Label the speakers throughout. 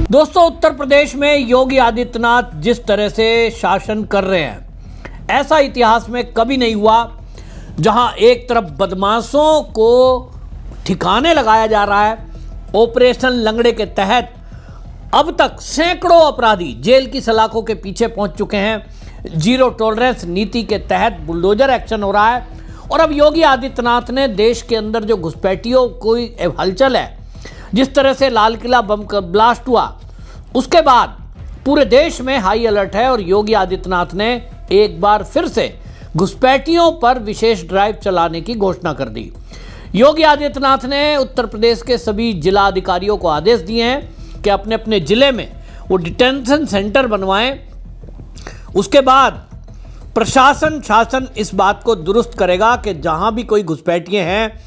Speaker 1: दोस्तों, उत्तर प्रदेश में योगी आदित्यनाथ जिस तरह से शासन कर रहे हैं, ऐसा इतिहास में कभी नहीं हुआ। जहां एक तरफ बदमाशों को ठिकाने लगाया जा रहा है, ऑपरेशन लंगड़े के तहत अब तक सैकड़ों अपराधी जेल की सलाखों के पीछे पहुंच चुके हैं। जीरो टॉलरेंस नीति के तहत बुलडोजर एक्शन हो रहा है। और अब योगी आदित्यनाथ ने देश के अंदर जो घुसपैठियों कोई हलचल है, जिस तरह से लाल किला बम का ब्लास्ट हुआ, उसके बाद पूरे देश में हाई अलर्ट है। और योगी आदित्यनाथ ने एक बार फिर से घुसपैठियों पर विशेष ड्राइव चलाने की घोषणा कर दी। योगी आदित्यनाथ ने उत्तर प्रदेश के सभी जिला अधिकारियों को आदेश दिए हैं कि अपने अपने जिले में वो डिटेंशन सेंटर बनवाएं। उसके बाद प्रशासन शासन इस बात को दुरुस्त करेगा कि जहां भी कोई घुसपैठिए हैं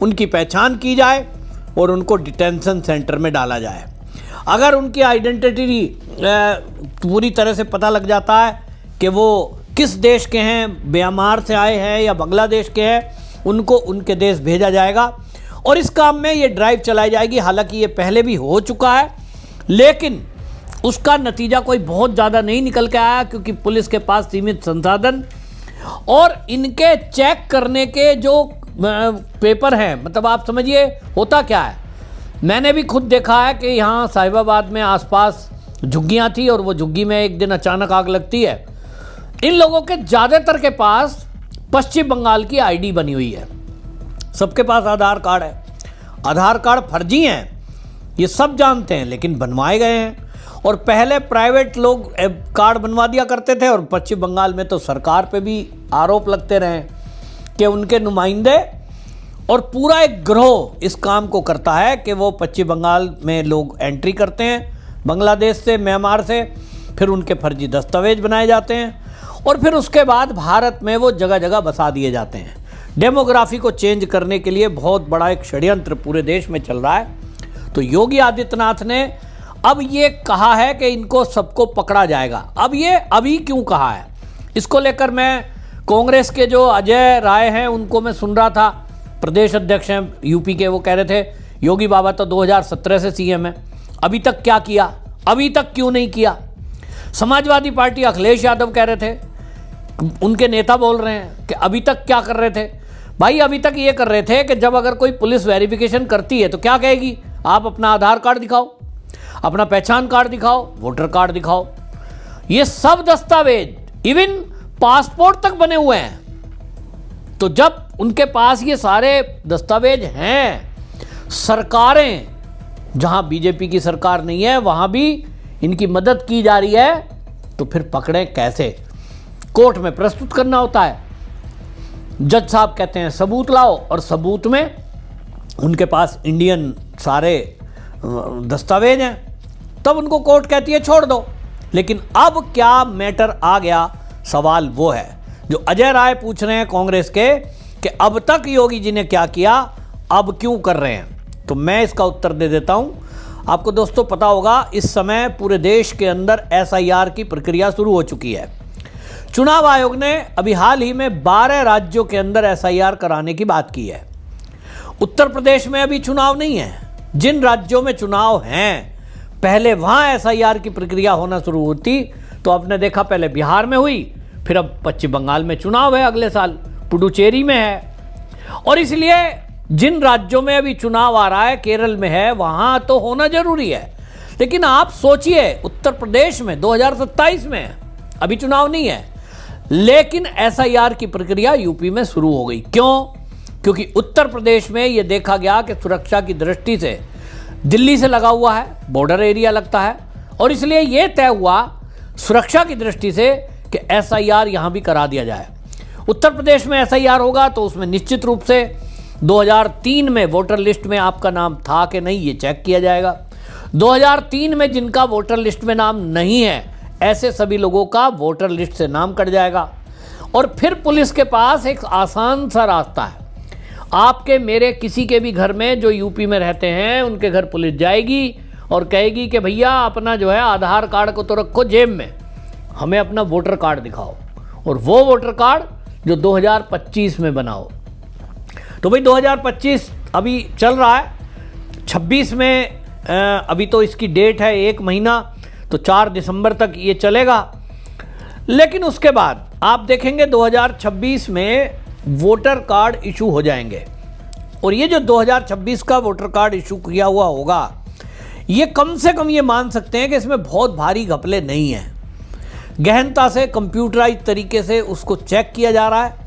Speaker 1: उनकी पहचान की जाए और उनको डिटेंशन सेंटर में डाला जाए। अगर उनकी आइडेंटिटी पूरी तरह से पता लग जाता है कि वो किस देश के हैं, म्यांमार से आए हैं या बांग्लादेश के हैं, उनको उनके देश भेजा जाएगा और इस काम में ये ड्राइव चलाई जाएगी। हालांकि ये पहले भी हो चुका है, लेकिन उसका नतीजा कोई बहुत ज़्यादा नहीं निकल के आया, क्योंकि पुलिस के पास सीमित संसाधन और इनके चेक करने के जो पेपर हैं, मतलब आप समझिए होता क्या है। मैंने भी खुद देखा है कि यहाँ साहिबाबाद में आसपास झुग्गियाँ थी और वो झुग्गी में एक दिन अचानक आग लगती है। इन लोगों के ज़्यादातर के पास पश्चिम बंगाल की आईडी बनी हुई है, सबके पास आधार कार्ड है। आधार कार्ड फर्जी हैं, ये सब जानते हैं, लेकिन बनवाए गए हैं। और पहले प्राइवेट लोग कार्ड बनवा दिया करते थे और पश्चिम बंगाल में तो सरकार पे भी आरोप लगते रहे कि उनके नुमाइंदे और पूरा एक गिरोह इस काम को करता है कि वो पश्चिम बंगाल में लोग एंट्री करते हैं बांग्लादेश से, म्यांमार से, फिर उनके फर्जी दस्तावेज बनाए जाते हैं और फिर उसके बाद भारत में वो जगह जगह बसा दिए जाते हैं। डेमोग्राफी को चेंज करने के लिए बहुत बड़ा एक षड्यंत्र पूरे देश में चल रहा है। तो योगी आदित्यनाथ ने अब ये कहा है कि इनको सबको पकड़ा जाएगा। अब ये अभी क्यों कहा है, इसको लेकर मैं कांग्रेस के जो अजय राय हैं उनको मैं सुन रहा था, प्रदेश अध्यक्ष हैं यूपी के। वो कह रहे थे योगी बाबा तो 2017 से सीएम है, अभी तक क्या किया, अभी तक क्यों नहीं किया। समाजवादी पार्टी अखिलेश यादव कह रहे थे, उनके नेता बोल रहे हैं कि अभी तक क्या कर रहे थे। भाई अभी तक ये कर रहे थे कि जब अगर कोई पुलिस वेरिफिकेशन करती है तो क्या कहेगी, आप अपना आधार कार्ड दिखाओ, अपना पहचान कार्ड दिखाओ, वोटर कार्ड दिखाओ। ये सब दस्तावेज इवन पासपोर्ट तक बने हुए हैं। तो जब उनके पास ये सारे दस्तावेज हैं, सरकारें जहां बीजेपी की सरकार नहीं है वहां भी इनकी मदद की जा रही है, तो फिर पकड़े कैसे। कोर्ट में प्रस्तुत करना होता है, जज साहब कहते हैं सबूत लाओ, और सबूत में उनके पास इंडियन सारे दस्तावेज हैं, तब उनको कोर्ट कहती है छोड़ दो। लेकिन अब क्या मैटर आ गया, सवाल वो है जो अजय राय पूछ रहे हैं कांग्रेस के कि अब तक योगी जी ने क्या किया, अब क्यों कर रहे हैं। तो मैं इसका उत्तर दे देता हूं आपको। दोस्तों पता होगा इस समय पूरे देश के अंदर एसआईआर की प्रक्रिया शुरू हो चुकी है। चुनाव आयोग ने अभी हाल ही में 12 राज्यों के अंदर एसआईआर कराने की बात की है। उत्तर प्रदेश में अभी चुनाव नहीं है। जिन राज्यों में चुनाव हैं पहले वहां एसआईआर की प्रक्रिया होना शुरू होती, तो आपने देखा पहले बिहार में हुई, फिर अब पश्चिम बंगाल में चुनाव है, अगले साल पुडुचेरी में है। और इसलिए जिन राज्यों में अभी चुनाव आ रहा है, केरल में है, वहां तो होना जरूरी है। लेकिन आप सोचिए उत्तर प्रदेश में 2027 में है, अभी चुनाव नहीं है, लेकिन एसआईआर की प्रक्रिया यूपी में शुरू हो गई। क्यों? क्योंकि उत्तर प्रदेश में यह देखा गया कि सुरक्षा की दृष्टि से दिल्ली से लगा हुआ है, बॉर्डर एरिया लगता है, और इसलिए यह तय हुआ सुरक्षा की दृष्टि से कि एसआईआर यहां भी करा दिया जाए। उत्तर प्रदेश में एसआईआर होगा तो उसमें निश्चित रूप से 2003 में वोटर लिस्ट में आपका नाम था कि नहीं, ये चेक किया जाएगा। 2003 में जिनका वोटर लिस्ट में नाम नहीं है, ऐसे सभी लोगों का वोटर लिस्ट से नाम कट जाएगा। और फिर पुलिस के पास एक आसान सा रास्ता है, आपके मेरे किसी के भी घर में जो यूपी में रहते हैं उनके घर पुलिस जाएगी और कहेगी कि भैया अपना जो है आधार कार्ड को तो रखो जेब में, हमें अपना वोटर कार्ड दिखाओ, और वो वोटर कार्ड जो 2025 में बनाओ। तो भाई 2025 अभी चल रहा है, 26 में अभी तो इसकी डेट है 1 महीना, तो 4 दिसंबर तक ये चलेगा। लेकिन उसके बाद आप देखेंगे 2026 में वोटर कार्ड इशू हो जाएंगे, और ये जो 2026 का वोटर कार्ड इशू किया हुआ होगा, ये कम से कम ये मान सकते हैं कि इसमें बहुत भारी घपले नहीं हैं। गहनता से कंप्यूटराइज तरीके से उसको चेक किया जा रहा है,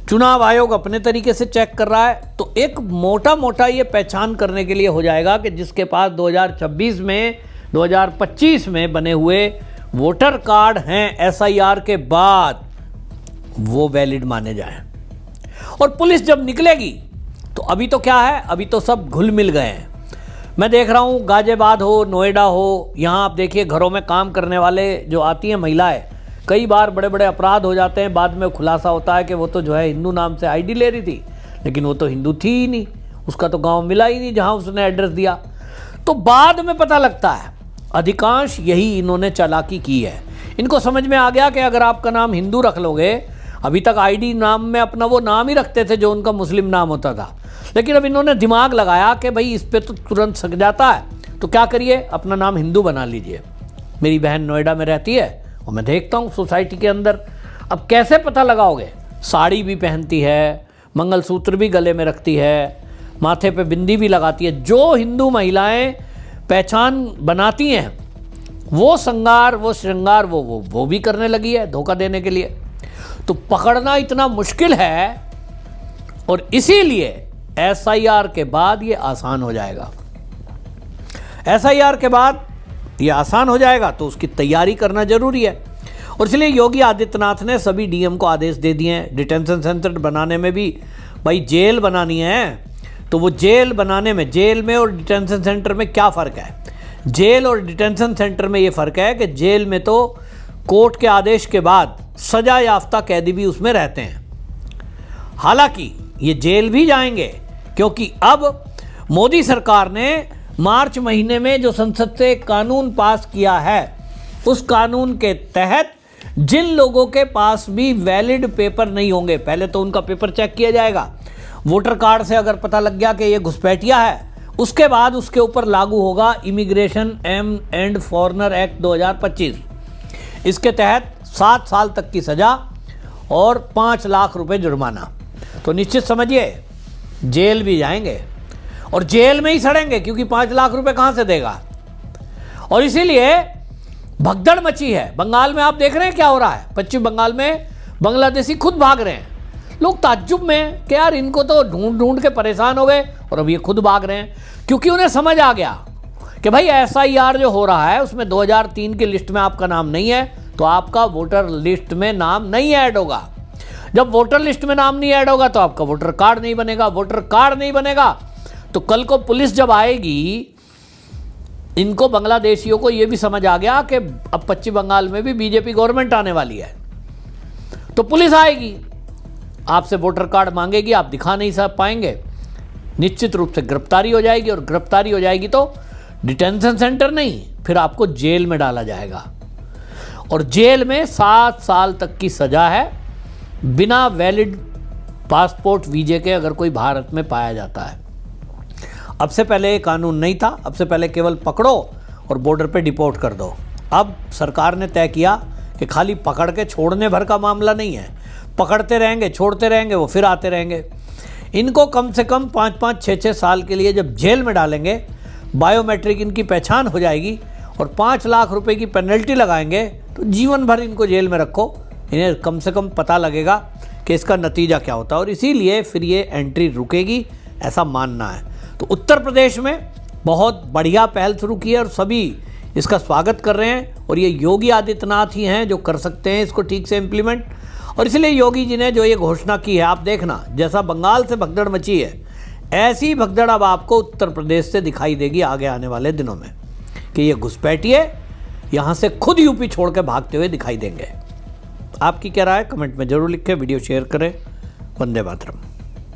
Speaker 1: चुनाव आयोग अपने तरीके से चेक कर रहा है। तो एक मोटा मोटा ये पहचान करने के लिए हो जाएगा कि जिसके पास 2026 में 2025 में बने हुए वोटर कार्ड हैं SIR के बाद, वो वैलिड माने जाएं। और पुलिस जब निकलेगी तो अभी तो क्या है, अभी तो सब घुल मिल गए हैं। मैं देख रहा हूँ गाजियाबाद हो, नोएडा हो, यहाँ आप देखिए घरों में काम करने वाले जो आती हैं महिलाएं, कई बार बड़े बड़े अपराध हो जाते हैं, बाद में खुलासा होता है कि वो तो जो है हिंदू नाम से ID ले रही थी, लेकिन वो तो हिंदू थी ही नहीं, उसका तो गांव मिला ही नहीं जहां उसने एड्रेस दिया। तो बाद में पता लगता है, अधिकांश यही इन्होंने चालाकी की है। इनको समझ में आ गया कि अगर आपका नाम हिंदू रख लोगे, अभी तक ID नाम में अपना वो नाम ही रखते थे जो उनका मुस्लिम नाम होता था, लेकिन अब इन्होंने दिमाग लगाया कि भाई इस पे तो तुरंत सक जाता है, तो क्या करिए, अपना नाम हिंदू बना लीजिए। मेरी बहन नोएडा में रहती है और मैं देखता हूँ सोसाइटी के अंदर, अब कैसे पता लगाओगे, साड़ी भी पहनती है, मंगलसूत्र भी गले में रखती है, माथे पे बिंदी भी लगाती है। जो हिंदू महिलाएं पहचान बनाती हैं वो श्रृंगार वो भी करने लगी है धोखा देने के लिए। तो पकड़ना इतना मुश्किल है, और इसीलिए SIR के बाद ये आसान हो जाएगा। SIR के बाद ये आसान हो जाएगा तो उसकी तैयारी करना जरूरी है। और इसलिए योगी आदित्यनाथ ने सभी DM को आदेश दे दिए हैं। डिटेंशन सेंटर बनाने में भी भाई जेल बनानी है, तो वो जेल बनाने में, जेल में और डिटेंशन सेंटर में क्या फ़र्क है? जेल और डिटेंशन सेंटर में ये फ़र्क है कि जेल में तो कोर्ट के आदेश के बाद सजा याफ्ता कैदी भी उसमें रहते हैं। हालांकि ये जेल भी जाएंगे, क्योंकि अब मोदी सरकार ने मार्च महीने में जो संसद से कानून पास किया है, उस कानून के तहत जिन लोगों के पास भी वैलिड पेपर नहीं होंगे, पहले तो उनका पेपर चेक किया जाएगा। वोटर कार्ड से अगर पता लग गया कि ये घुसपैठिया है, उसके बाद उसके ऊपर लागू होगा इमिग्रेशन एंड फॉरेनर एक्ट 2025। इसके तहत 7 साल तक की सजा और 5 लाख रुपए जुर्माना। तो निश्चित समझिए जेल भी जाएंगे, और जेल में ही सड़ेंगे, क्योंकि 5 लाख रुपए कहां से देगा। और इसीलिए भगदड़ मची है। बंगाल में आप देख रहे हैं क्या हो रहा है, पश्चिम बंगाल में बांग्लादेशी खुद भाग रहे हैं। लोग ताज्जुब में कि यार इनको तो ढूंढ ढूंढ के परेशान हो गए, और अब ये खुद भाग रहे हैं, क्योंकि उन्हें समझ आ गया कि भाई SIR जो हो रहा है उसमें 2003 की लिस्ट में आपका नाम नहीं है, तो आपका वोटर लिस्ट में नाम नहीं ऐड होगा। जब वोटर लिस्ट में नाम नहीं ऐड होगा तो आपका वोटर कार्ड नहीं बनेगा। वोटर कार्ड नहीं बनेगा तो कल को पुलिस जब आएगी, इनको बांग्लादेशियों को यह भी समझ आ गया कि अब पश्चिम बंगाल में भी BJP गवर्नमेंट आने वाली है, तो पुलिस आएगी, आपसे वोटर कार्ड मांगेगी, आप दिखा नहीं पाएंगे, निश्चित रूप से गिरफ्तारी हो जाएगी। और गिरफ्तारी हो जाएगी तो डिटेंशन सेंटर नहीं, फिर आपको जेल में डाला जाएगा। और जेल में 7 साल तक की सजा है, बिना वैलिड पासपोर्ट वीजे के अगर कोई भारत में पाया जाता है। अब से पहले कानून नहीं था, अब से पहले केवल पकड़ो और बॉर्डर पे डिपोर्ट कर दो। अब सरकार ने तय किया कि खाली पकड़ के छोड़ने भर का मामला नहीं है, पकड़ते रहेंगे, छोड़ते रहेंगे, वो फिर आते रहेंगे। इनको कम से कम 5-5, 6-6 साल के लिए जब जेल में डालेंगे, बायोमेट्रिक इनकी पहचान हो जाएगी और 5 लाख रुपए की पेनल्टी लगाएंगे, तो जीवन भर इनको जेल में रखो, इन्हें कम से कम पता लगेगा कि इसका नतीजा क्या होता है। और इसीलिए फिर ये एंट्री रुकेगी, ऐसा मानना है। तो उत्तर प्रदेश में बहुत बढ़िया पहल शुरू की है और सभी इसका स्वागत कर रहे हैं, और ये योगी आदित्यनाथ ही हैं जो कर सकते हैं इसको ठीक से इम्प्लीमेंट। और इसलिए योगी जी ने जो ये घोषणा की है, आप देखना, जैसा बंगाल से भगदड़ मची है, ऐसी भगदड़ अब आपको उत्तर प्रदेश से दिखाई देगी आगे आने वाले दिनों में, कि ये घुसपैठिए यहाँ से खुद यूपी छोड़ के भागते हुए दिखाई देंगे। आपकी क्या राय, कमेंट में जरूर लिखें, वीडियो शेयर करें। वंदे मातरम।